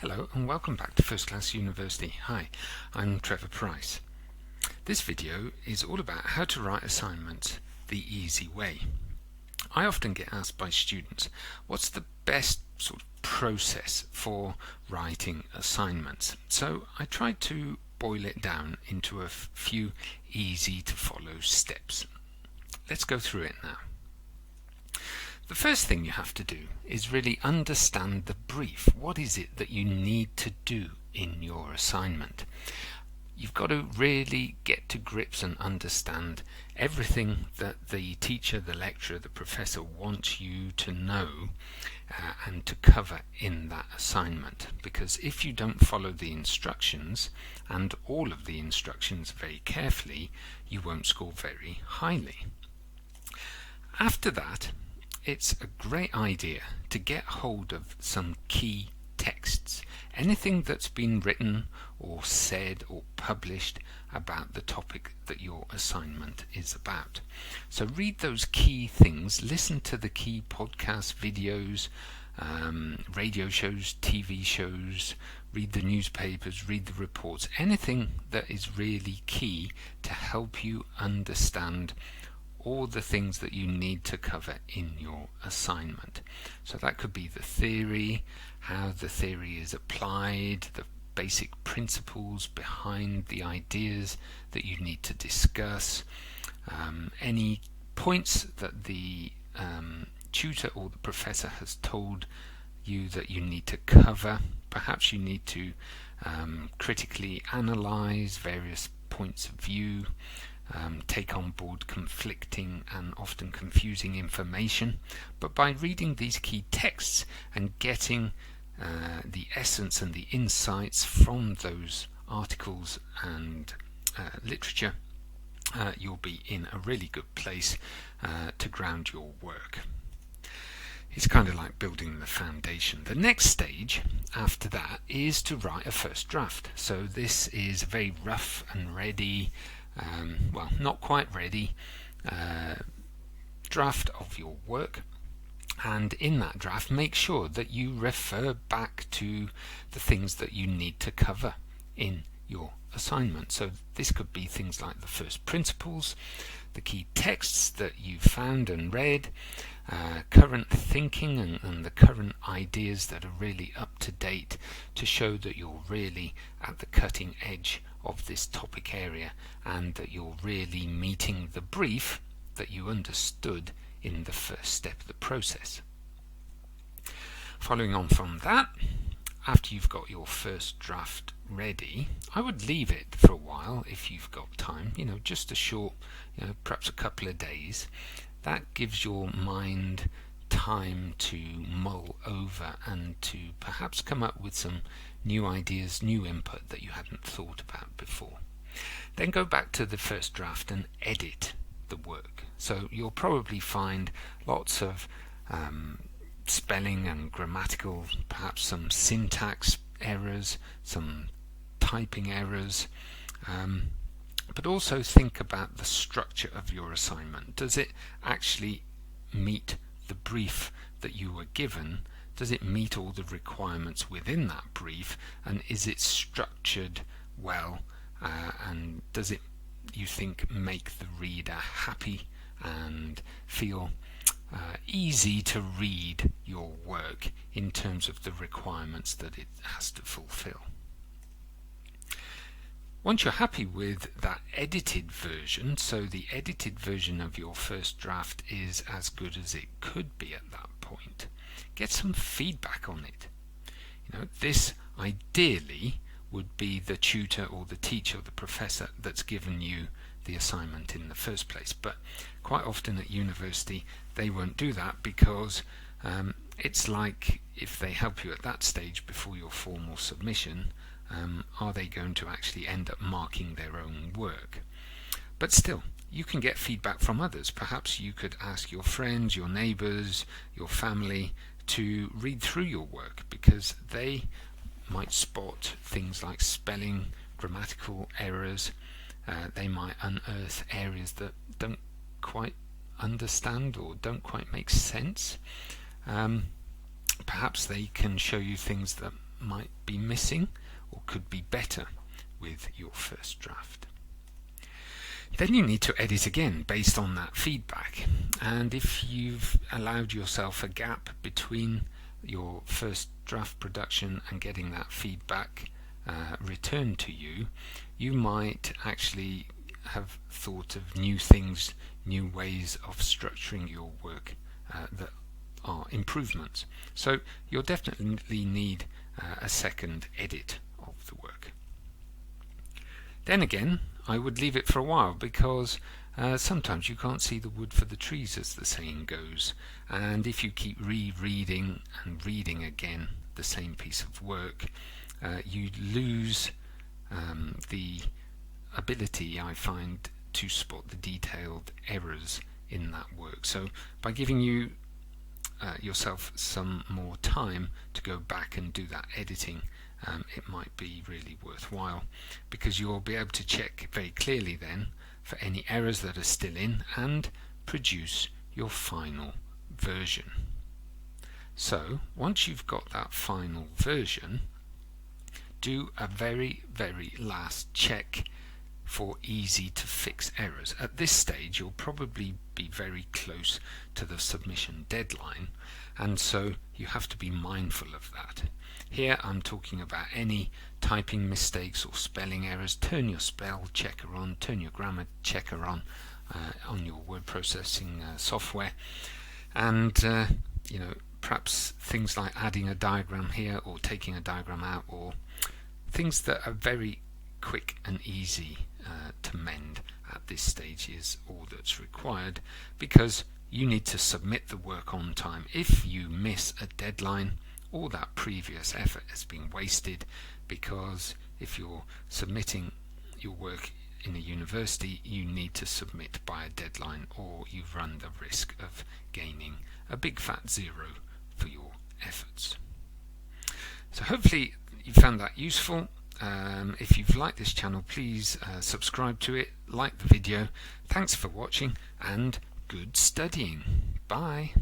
Hello and welcome back to First Class University. Hi, I'm Trevor Price. This video is all about how to write assignments the easy way. I often get asked by students, what's the best sort of process for writing assignments? So I tried to boil it down into a few easy to follow steps. Let's go through it now. The first thing you have to do is really understand the brief. What is it that you need to do in your assignment? You've got to really get to grips and understand everything that the teacher, the lecturer, the professor wants you to know and to cover in that assignment. Because if you don't follow the instructions and all of the instructions very carefully, you won't score very highly. After that, it's a great idea to get hold of some key texts, anything that's been written or said or published about the topic that your assignment is about. So read those key things, listen to the key podcasts, videos, radio shows, TV shows, read the newspapers, read the reports, anything that is really key to help you understand all the things that you need to cover in your assignment. So that could be the theory, how the theory is applied, the basic principles behind the ideas that you need to discuss, any points that the tutor or the professor has told you that you need to cover. Perhaps you need to critically analyze various points of view, take on board conflicting and often confusing information, but by reading these key texts and getting the essence and the insights from those articles and literature, you'll be in a really good place to ground your work. It's kind of like building the foundation. The next stage after that is to write a first draft. So this is a very rough and ready, well, not quite ready, draft of your work. And in that draft, make sure that you refer back to the things that you need to cover in your assignment. So this could be things like the first principles, the key texts that you found and read, current thinking and the current ideas that are really up to date to show that you're really at the cutting edge of this topic area and that you're really meeting the brief that you understood in the first step of the process. Following on from that, after you've got your first draft ready, I would leave it for a while if you've got time, just a short, perhaps a couple of days. That gives your mind time to mull over and to perhaps come up with some new ideas, new input that you hadn't thought about before. Then go back to the first draft and edit the work. So you'll probably find lots of spelling and grammatical, perhaps some syntax errors, some typing errors, but also think about the structure of your assignment. Does it actually meet the brief that you were given? Does it meet all the requirements within that brief? And is it structured well? And does it, you think, make the reader happy and feel easy to read your work in terms of the requirements that it has to fulfill? Once you're happy with that edited version, so the edited version of your first draft is as good as it could be at that point, get some feedback on it. This ideally would be the tutor or the teacher or the professor that's given you the assignment in the first place. But quite often at university they won't do that because it's like if they help you at that stage before your formal submission, are they going to actually end up marking their own work? But still, you can get feedback from others. Perhaps you could ask your friends, your neighbours, your family to read through your work because they might spot things like spelling, grammatical errors. They might unearth areas that don't quite understand or don't quite make sense. Perhaps they can show you things that might be missing or could be better with your first draft. Then you need to edit again based on that feedback, and if you've allowed yourself a gap between your first draft production and getting that feedback returned to you, you might actually have thought of new things, new ways of structuring your work that are improvements. So you'll definitely need a second edit of the work. Then again, I would leave it for a while, because sometimes you can't see the wood for the trees, as the saying goes, and if you keep rereading and reading again the same piece of work, you lose the ability, I find, to spot the detailed errors in that work. So by giving you yourself some more time to go back and do that editing, it might be really worthwhile, because you'll be able to check very clearly then for any errors that are still in and produce your final version. So once you've got that final version, do a very last check for easy to fix errors. At this stage you'll probably be very close to the submission deadline, and so you have to be mindful of that. Here I'm talking about any typing mistakes or spelling errors. Turn your spell checker on, turn your grammar checker on your word processing software, and perhaps things like adding a diagram here or taking a diagram out, or things that are very quick and easy to mend at this stage is all that's required, because you need to submit the work on time. If you miss a deadline, all that previous effort has been wasted, because if you're submitting your work in a university, you need to submit by a deadline, or you run the risk of gaining a big fat zero for your efforts. So hopefully you found that useful. If you've liked this channel, please subscribe to it, like the video. Thanks for watching, and good studying. Bye.